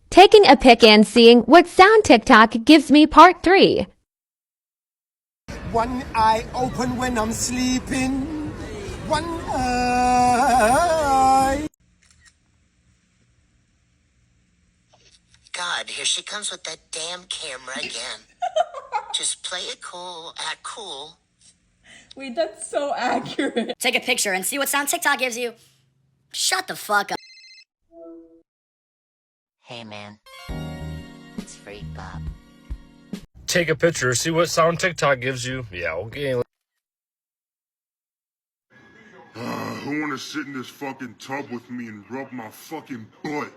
Taking a pic and seeing what sound TikTok gives me part 3. One eye open when I'm sleeping. One eye. God, here she comes with that damn camera again. Just play it cool, act cool. Wait, that's so accurate. Take a picture and see what sound TikTok gives you. Shut the fuck up. Hey man, it's free pop. Take a picture, see what sound TikTok gives you. Yeah, okay. Who wanna sit in this fucking tub with me and rub my fucking butt?